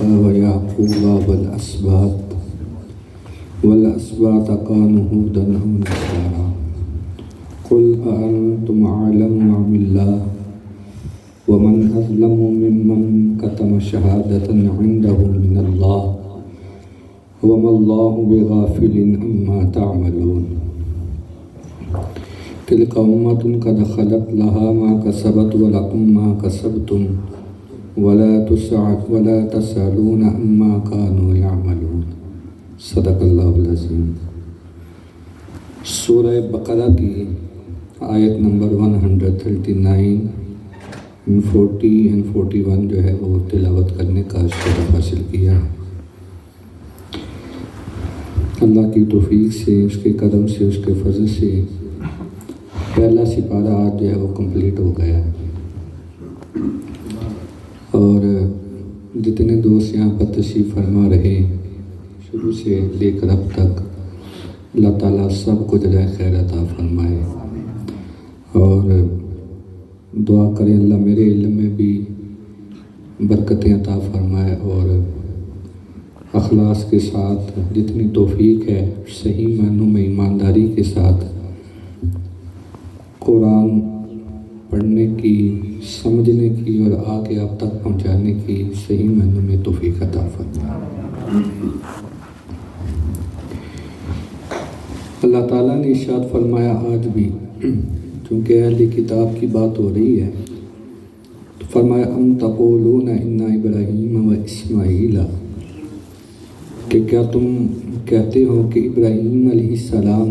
ويعقوب والأسباط كانوا هودا أو نصارى قل أأنتم أعلم أم الله ومن أظلم ممن كتم شهادة عنده من الله وما الله بغافل عما تعملون تلك أمة قد خلت لها ما كسبت ولكم ما كسبتم ولا تسألون عما كانوا يعملون صدق اللہ العظیم۔ سورہ بقرہ کی آیت نمبر 139 40 and 41 جو ہے وہ تلاوت کرنے کا شرف حاصل کیا ہے۔ اللہ کی توفیق سے، اس کے کرم سے، اس کے فضل سے پہلا سپارہ آج جو ہے وہ کمپلیٹ ہو گیا ہے، اور جتنے دوست یہاں پر تشریف فرما رہے شروع سے لے کر اب تک، اللہ تعالیٰ سب کو جزائے خیر عطا فرمائے، اور دعا کریں اللہ میرے علم میں بھی برکتیں عطا فرمائے، اور اخلاص کے ساتھ جتنی توفیق ہے صحیح معنوں میں ایمانداری کے ساتھ قرآن پڑھنے کی، سمجھنے کی اور آگے آپ تک پہنچانے کی صحیح معنوں میں توفیق عطا فرمائے۔ اللہ تعالیٰ نے ارشاد فرمایا آج بھی، چونکہ اہل کتاب کی بات ہو رہی ہے، تو فرمایا ام تقولون ان ابراہیم و اسماعیل، کہ کیا تم کہتے ہو کہ ابراہیم علیہ السلام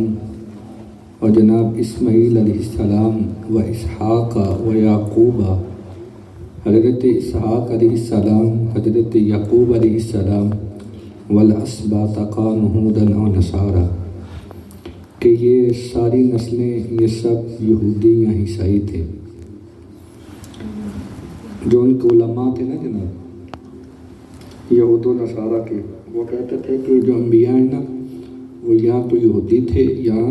اور جناب اسماعیل علیہ السلام و اسحاق و یعقوب، حضرت اسحاق علیہ السلام، حضرت یعقوب علیہ السلام، والاسباط كانوا هودا و نصارى، کہ یہ ساری نسلیں، یہ سب یہودی یا عیسائی تھے۔ جو ان کے علماء تھے نا جناب یہود و نصارہ کے، وہ کہتے تھے کہ جو انبیاء ہیں نا وہ یا تو یہودی تھے یا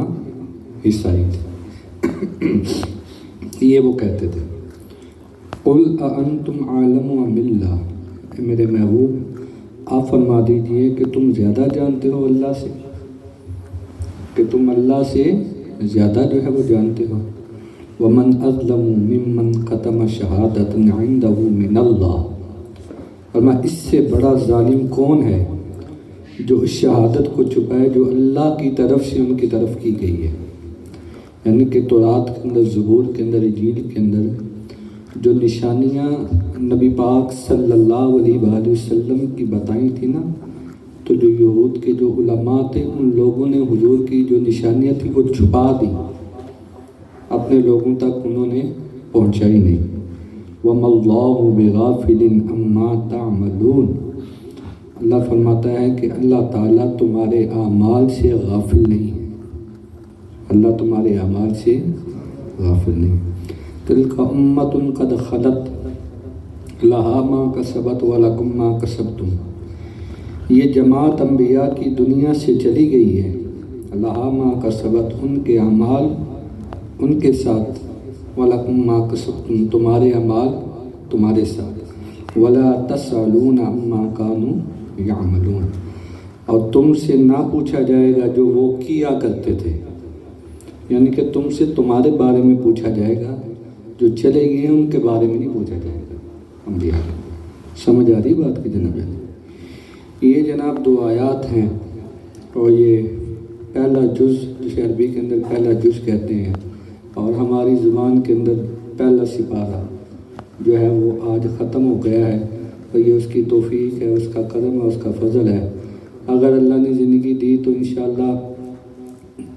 عیسائی تھے، یہ وہ کہتے تھے۔ قل اانتم اعلم ام اللہ، میرے محبوب آپ فرما دیجئے کہ تم زیادہ جانتے ہو اللہ سے، کہ تم اللہ سے زیادہ جو ہے وہ جانتے ہو۔ ومن اظلم ممن کتم شہادۃ عنده من اللہ، فرمایا اس سے بڑا ظالم کون ہے جو اس شہادت کو چھپائے جو اللہ کی طرف سے ان کی طرف کی گئی ہے، یعنی کہ تورات کے اندر، زبور کے اندر، انجیل کے اندر جو نشانیاں نبی پاک صلی اللہ علیہ وآلہ وسلم کی بتائی تھی نا، تو جو یہود کے جو علماء تھے ان لوگوں نے حضور کی جو نشانیاں تھیں وہ چھپا دی، اپنے لوگوں تک انہوں نے پہنچائی نہیں۔ وَمَا اللَّهُ بِغَافِلٍ عَمَّا تَعْمَلُونَ، اللہ فرماتا ہے کہ اللہ تعالیٰ تمہارے اعمال سے غافل نہیں ہے، اللہ تمہارے اعمال سے غافل نہیں۔ تِلْكَ أُمَّةٌ قَدْ خَلَتْ لَهَا مَا كَسَبَتْ وَلَكُمْ مَا كَسَبْتُمْ، یہ جماعت انبیاء کی دنیا سے چلی گئی ہے، لہا ما کسبت، ان کے اعمال ان کے ساتھ، وَلَكُمْ مَا كَسَبْتُمْ، تمہارے اعمال تمہارے ساتھ، وَلَا تَسْأَلُونَ عَمَّا كَانُوا يَعْمَلُونَ، اور تم سے نہ پوچھا جائے گا جو وہ کیا کرتے تھے، یعنی کہ تم سے تمہارے بارے میں پوچھا جائے گا، جو چلے گئے ہیں ان کے بارے میں نہیں پوچھا جائے گا۔ انبیاء سمجھ آ رہی بات کی جناب؟ یہ جناب 2 آیات ہیں، اور یہ پہلا جز جسے عربی کے اندر پہلا جز کہتے ہیں، اور ہماری زبان کے اندر پہلا سپارہ جو ہے وہ آج ختم ہو گیا ہے، اور یہ اس کی توفیق ہے، اس کا کرم ہے، اس کا فضل ہے۔ اگر اللہ نے زندگی دی تو انشاءاللہ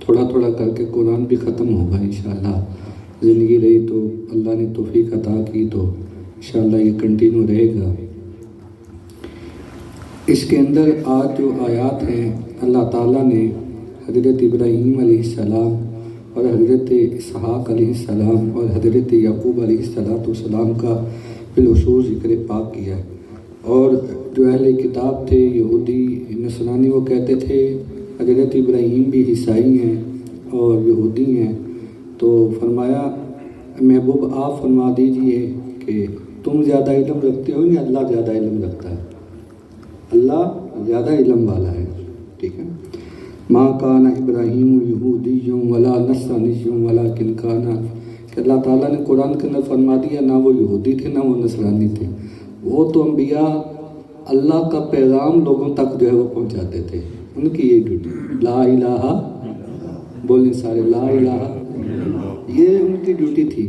تھوڑا تھوڑا کر کے قرآن بھی ختم ہوگا انشاءاللہ، زندگی رہی تو اللہ نے توفیق عطا کی تو انشاءاللہ یہ کنٹینیو رہے گا۔ اس کے اندر آج جو آیات ہیں، اللہ تعالیٰ نے حضرت ابراہیم علیہ السلام اور حضرت اسحاق علیہ السلام اور حضرت یعقوب علیہ السلام کا بالخصوص ذکر پاک کیا ہے، اور جو اہل کتاب تھے یہودی نصرانی وہ کہتے تھے حضرت ابراہیم بھی عیسائی ہیں اور یہودی ہیں، تو فرمایا محبوب آپ فرما دیجئے کہ تم زیادہ علم رکھتے ہو یا اللہ زیادہ علم رکھتا ہے؟ اللہ زیادہ علم والا ہے. ٹھیک ہے. ما کان ابراہیم یہودی ولا نصرانی ولکن کان، کہ اللہ تعالیٰ نے قرآن کے اندر فرما دیا نہ وہ یہودی تھے نہ وہ نصرانی تھے. وہ تو انبیاء اللہ کا پیغام لوگوں تک جو ہے وہ پہنچاتے تھے. ان کی یہ ڈیوٹی، لا الہ، بولیں سارے لا الہ، یہ ان کی ڈیوٹی تھی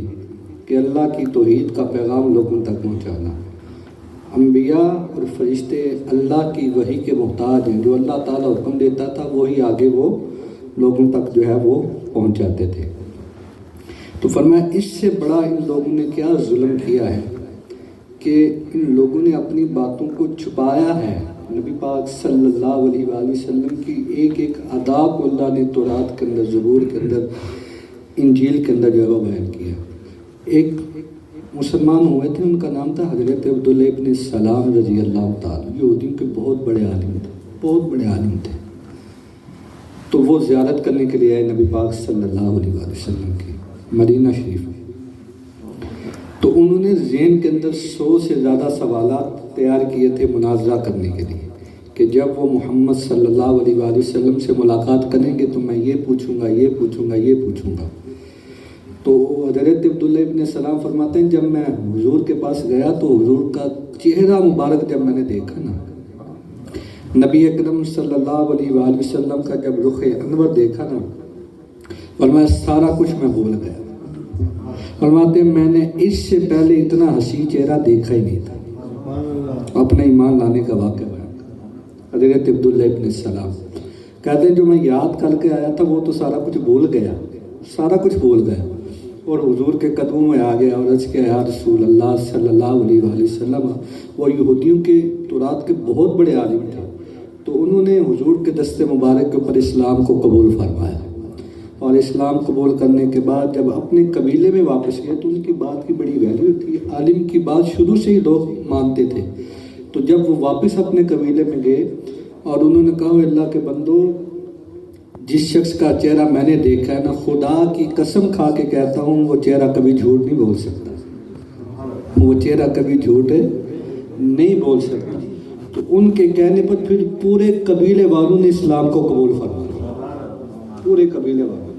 کہ اللہ کی توحید کا پیغام لوگوں تک پہنچانا. انبیاء اور فرشتے اللہ کی وحی کے محتاج ہیں. جو اللہ تعالیٰ حکم دیتا تھا وہی آگے وہ لوگوں تک جو ہے وہ پہنچاتے تھے. تو فرمایا اس سے بڑا ان لوگوں نے کیا ظلم کیا ہے کہ ان لوگوں نے اپنی باتوں کو چھپایا ہے. نبی پاک صلی اللہ علیہ وآلہ وسلم کی ایک ایک ادا کو اللہ نے تورات کے اندر، زبور کے اندر، انجیل کے اندر جو ہے وہ بیان کیا. ایک مسلمان ہوئے تھے، ان کا نام تھا حضرت عبداللہ ابن سلام رضی اللہ تعالیٰ. یہودیوں کے بہت بڑے عالم تھے، بہت بڑے عالم تھے. تو وہ زیارت کرنے کے لیے آئے نبی پاک صلی اللہ علیہ وآلہ وسلم کی مدینہ شریف. تو انہوں نے ذہن کے اندر 100 سے زیادہ سوالات تیار کیے تھے مناظرہ کرنے کے لیے کہ جب وہ محمد صلی اللہ علیہ وآلہ وسلم سے ملاقات کریں گے تو میں یہ پوچھوں گا، یہ پوچھوں گا، یہ پوچھوں گا. تو حضرت عبداللہ ابن سلام فرماتے ہیں جب میں حضور کے پاس گیا تو حضور کا چہرہ مبارک جب میں نے دیکھا نا، نبی اکرم صلی اللہ علیہ وآلہ وسلم کا جب رخ انور دیکھا نا، فرمایا سارا کچھ میں بھول گیا. فرماتے ہیں میں نے اس سے پہلے اتنا حسین چہرہ دیکھا ہی نہیں تھا. اپنے ایمان لانے کا واقعہ ہے. حضرت عبداللہ ابن سلام کہتے ہیں جو میں یاد کر کے آیا تھا وہ تو سارا کچھ بھول گیا، سارا کچھ بھول گیا. اور حضور کے قدموں میں آ گیا اور عرض کیا یا رسول اللہ صلی اللہ علیہ وآلہ وسلم. وہ یہودیوں کے تورات کے بہت بڑے عالم تھے. تو انہوں نے حضور کے دست مبارک کے اوپر اسلام کو قبول فرمایا. اور اسلام قبول کرنے کے بعد جب اپنے قبیلے میں واپس گئے تو ان کی بات کی بڑی ویلیو تھی. عالم کی بات شروع سے ہی لوگ مانتے تھے. تو جب وہ واپس اپنے قبیلے میں گئے اور انہوں نے کہا اللہ کے بندو، جس شخص کا چہرہ میں نے دیکھا ہے نا، خدا کی قسم کھا کے کہتا ہوں وہ چہرہ کبھی جھوٹ نہیں بول سکتا، وہ چہرہ کبھی جھوٹ نہیں بول سکتا. تو ان کے کہنے پر پھر پورے قبیلے والوں نے اسلام کو قبول فرمایا، پورے قبیلے والوں.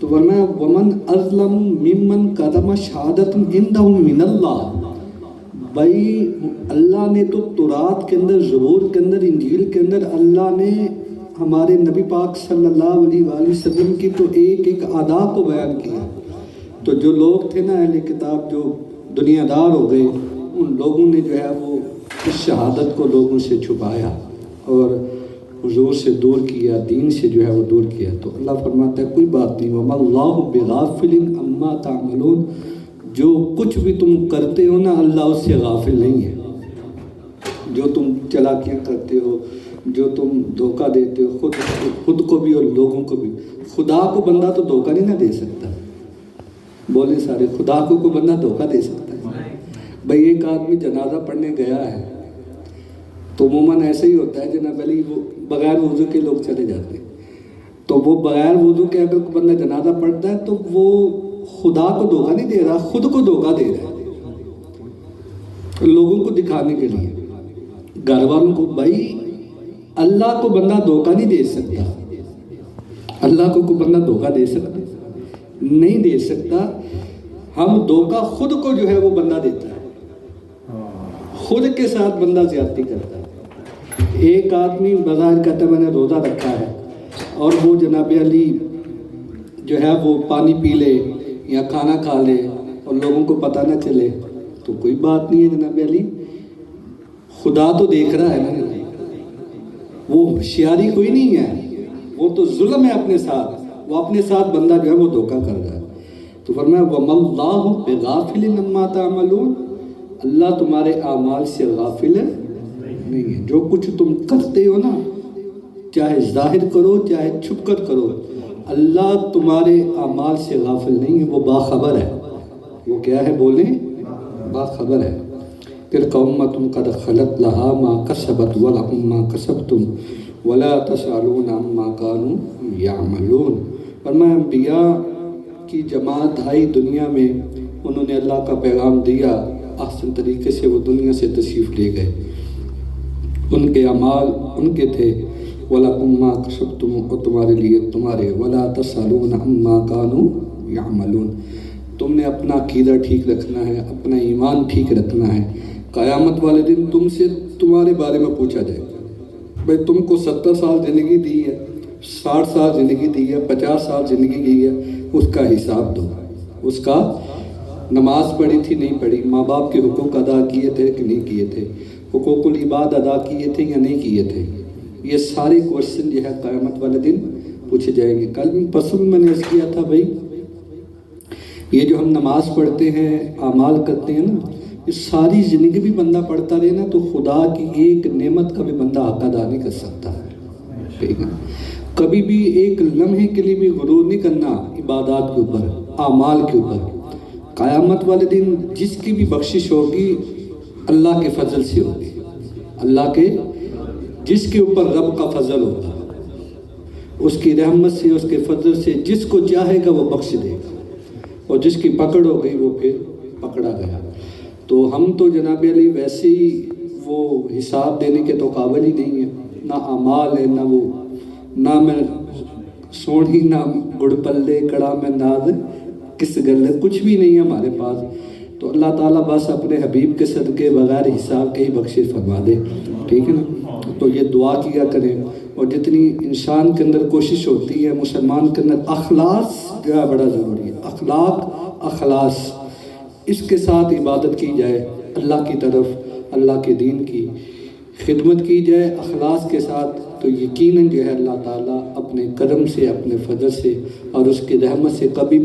تو فرمایا ومن اظلم ممن کتم شہادت عنده من اللہ. بھائی اللہ نے تو تورات کے اندر، زبور کے اندر، انجیل کے اندر اللہ نے ہمارے نبی پاک صلی اللہ علیہ وآلہ وسلم کی تو ایک ایک ادا کو بیان کیا. تو جو لوگ تھے نا اہل کتاب، جو دنیا دار ہو گئے، ان لوگوں نے جو ہے وہ اس شہادت کو لوگوں سے چھپایا اور حضور سے دور کیا، دین سے جو ہے وہ دور کیا. تو اللہ فرماتا ہے کوئی بات نہیں، وَمَا اللَّهُ بِغَافِلٍ عَمَّا تَعْمَلُونَ. جو کچھ بھی تم کرتے ہو نا اللہ اس سے غافل نہیں ہے. جو تم چلاکیاں کرتے ہو، جو تم دھوکہ دیتے ہو خود کو بھی اور لوگوں کو بھی. خدا کو بندہ تو دھوکہ نہیں نہ دے سکتا. بولے سارے، خدا کو کوئی بندہ دھوکہ دے سکتا ہے؟ بھائی ایک آدمی جنازہ پڑھنے گیا ہے تو عموماً ایسے ہی ہوتا ہے جناب علی، وہ بغیر وضو کے لوگ چلے جاتے ہیں. تو وہ بغیر وضو کے اگر کوئی بندہ جنازہ پڑھتا ہے تو وہ خدا کو دھوکہ نہیں دے رہا، خود کو دھوکہ دے رہا ہے لوگوں کو دکھانے کے لیے، گھر والوں کو. بھائی اللہ کو بندہ دھوکہ نہیں دے سکتا. اللہ کو کوئی بندہ دھوکہ دے سکتا نہیں دے سکتا. ہم دھوکہ خود کو جو ہے وہ بندہ دیتا ہے، خود کے ساتھ بندہ زیادتی کرتا ہے. ایک آدمی بظاہر کہتا ہے میں نے روزہ رکھا ہے اور وہ جناب علی جو ہے وہ پانی پی لے یا کھانا کھا لے اور لوگوں کو پتہ نہ چلے تو کوئی بات نہیں ہے جناب علی. خدا تو دیکھ رہا ہے نا. وہ ہوشیاری کوئی نہیں ہے، وہ تو ظلم ہے اپنے ساتھ. وہ اپنے ساتھ بندہ جو ہے وہ دھوکہ کر رہا ہے. تو فرمایا وَمَا اللَّهُ بِغَافِلٍ عَمَّا تَعْمَلُونَ. اللہ تمہارے اعمال سے غافل نہیں ہے. جو کچھ تم کرتے ہو نا، چاہے ظاہر کرو چاہے چھپ کر کرو، اللہ تمہارے اعمال سے غافل نہیں ہے. وہ باخبر ہے. وہ کیا ہے بولیں؟ باخبر ہے. تِلْكَ أُمَّةٌ قَدْ خَلَتْ لَهَا مَا كَسَبَتْ وَلَكُمْ مَا كَسَبْتُمْ وَلَا تَسْأَلُونَ عَمَّا كَانُوا يَعْمَلُونَ. فرمایا انبیاء کی جماعت آئی دنیا میں، انہوں نے اللہ کا پیغام دیا، احسن طریقے سے وہ دنیا سے تشریف لے گئے. ان کے اعمال ان کے تھے، وَلَكُمْ مَا كَسَبْتُمْ، اور تمہارے لیے تمہارے، وَلَا تَسْأَلُونَ عَمَّا كَانُوا يَعْمَلُونَ۔ تم نے اپنا عقیدہ ٹھیک رکھنا ہے، اپنا ایمان ٹھیک رکھنا ہے۔ قیامت والے دن تم سے تمہارے بارے میں پوچھا جائے گا، بھئی تم کو 70 سال زندگی دی ہے، 60 سال زندگی دی ہے، 50 سال زندگی دی ہے، اس کا حساب دو۔ اس کا نماز پڑھی تھی نہیں پڑھی، ماں باپ کے حقوق ادا کیے تھے کہ نہیں کیے تھے، حقوق العباد ادا کیے تھے یا نہیں کیے تھے، یہ سارے کوشچن جو ہے قیامت والے دن پوچھے جائیں گے۔ کل پرسوں میں نے عرض کیا تھا بھائی، یہ جو ہم نماز پڑھتے ہیں، اعمال کرتے ہیں نا، یہ ساری زندگی بھی بندہ پڑھتا رہے نا تو خدا کی ایک نعمت کا بھی بندہ حق ادا نہیں کر سکتا ہے، ٹھیک ہے؟ کبھی بھی ایک لمحے کے لیے بھی غرور نہیں کرنا عبادات کے اوپر، اعمال کے اوپر۔ قیامت والے دن جس کی بھی بخشش ہوگی اللہ کے فضل سے ہوگی، اللہ کے جس کے اوپر رب کا فضل ہوگا، اس کی رحمت سے، اس کے فضل سے جس کو چاہے گا وہ بخش دے گا، اور جس کی پکڑ ہو گئی وہ پھر پکڑا گیا۔ تو ہم تو جناب علی ویسے ہی وہ حساب دینے کے تو قابل ہی نہیں ہیں، نہ اعمال ہے، نہ میں سونی، نہ گڑ پلے کڑا میں ناز کس گلے، کچھ بھی نہیں ہے ہمارے پاس۔ تو اللہ تعالیٰ بس اپنے حبیب کے صدقے بغیر حساب کے ہی بخشش فرما دے، ٹھیک ہے نا؟ تو یہ دعا کیا کریں، اور جتنی انسان کے اندر کوشش ہوتی ہے، مسلمان کے اندر اخلاص جو ہے بڑا ضروری ہے، اخلاص، اس کے ساتھ عبادت کی جائے اللہ کی طرف، اللہ کے دین کی خدمت کی جائے اخلاص کے ساتھ، تو یقیناً جو ہے اللہ تعالیٰ اپنے کرم سے، اپنے فضل سے اور اس کی رحمت سے کبھی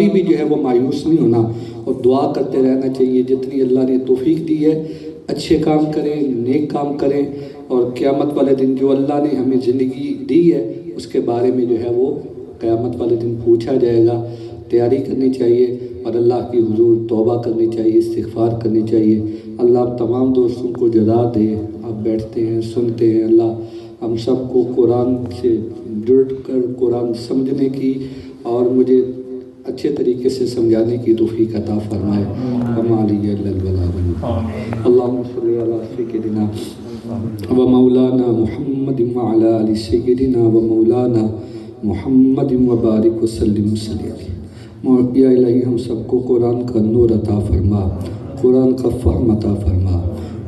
بھی جو ہے وہ مایوس نہیں ہونا، اور دعا کرتے رہنا چاہیے۔ جتنی اللہ نے توفیق دی ہے اچھے کام کریں، نیک کام کریں، اور قیامت والے دن جو اللہ نے ہمیں زندگی دی ہے اس کے بارے میں جو ہے وہ قیامت والے دن پوچھا جائے گا۔ تیاری کرنی چاہیے اور اللہ کی حضور توبہ کرنی چاہیے، استغفار کرنی چاہیے۔ اللہ آپ تمام دوستوں کو جزا دے، آپ بیٹھتے ہیں سنتے ہیں، اللہ ہم سب کو قرآن سے جڑ کر قرآن سمجھنے کی اور مجھے اچھے طریقے سے سمجھانے کی توفیق عطا فرمائے۔ وَمَا لِيَ إِلَّا الْبَلَاغُ۔ اللہم صلی علی سیدنا و مولانا محمد وعلی آل سیدنا و مولانا محمد وبارک وسلم وسلم۔ یا الہی ہم سب کو قرآن کا نور عطا فرما، قرآن کا فہم عطا فرما۔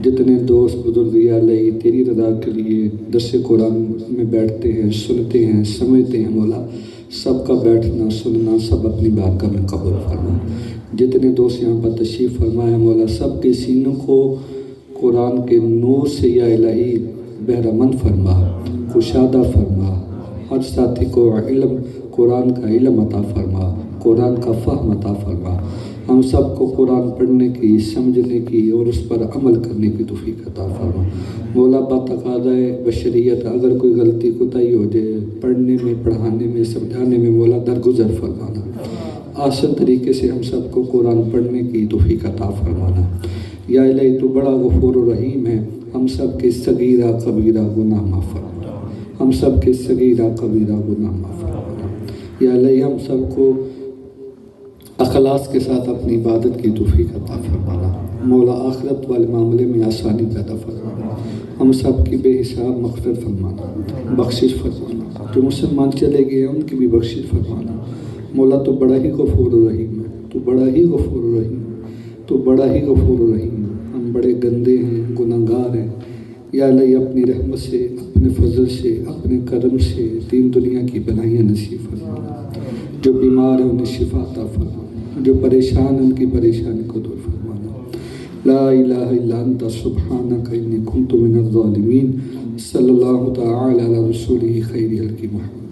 جتنے دوست بزرگ یا الہی تیری رضا کے لیے درس قرآن میں بیٹھتے ہیں، سنتے ہیں، سمجھتے ہیں، مولا سب کا بیٹھنا سننا سب اپنی بارگاہ میں قبول فرما۔ جتنے دوست یہاں پر تشریف فرمائے مولا سب کے سینوں کو قرآن کے نور سے یا الہی بہرمند فرما، کشادہ فرما۔ ہر ساتھی کو علم، قرآن کا علم عطا فرما، قرآن کا فہم عطا فرما۔ ہم سب کو قرآن پڑھنے کی، سمجھنے کی اور اس پر عمل کرنے کی توفیق عطا فرما۔ مولا بتقاضۂ بشریت اگر کوئی غلطی کوتاہی ہو جائے پڑھنے میں، پڑھانے میں، سمجھانے میں، مولا درگزر فرمانا۔ آسان طریقے سے ہم سب کو قرآن پڑھنے کی توفیق عطا فرمانا۔ یا الہی تو بڑا غفور و رحیم ہے، ہم سب کے صغیرہ کبیرہ گناہ معاف فرمانا، ہم سب کے صغیرہ کبیرہ گناہ معاف فرمانا۔ یا الہی ہم سب کو اخلاص کے ساتھ اپنی عبادت کی توفیق عطا فرمانا۔ مولا آخرت والے معاملے میں آسانی پیدا فرمانا، ہم سب کی بے حساب مغفرت فرمانا، بخشش فرمانا۔ جو مسلمان چلے گئے ہیں ان کی بھی بخشش فرمانا۔ مولا تو بڑا ہی غفور و رحیم ہے، تو بڑا ہی غفور و رحیم، تو بڑا ہی غفور و رحیم۔ ہم بڑے گندے ہیں، گناہگار ہیں، یا الہی اپنی رحمت سے، اپنے فضل سے، اپنے کرم سے دین دنیا کی بھلائیاں نصیب فرمانا۔ جو بیمار ہیں انہیں شفا عطا فرمانا، جو پریشان ہیں ان کی پریشانی کو دور فرمانا۔ لا الہ الا انت سبحانک انی کنت من الظالمین۔ صلی اللہ تعالی علی رسولہ خیر خلق محمد۔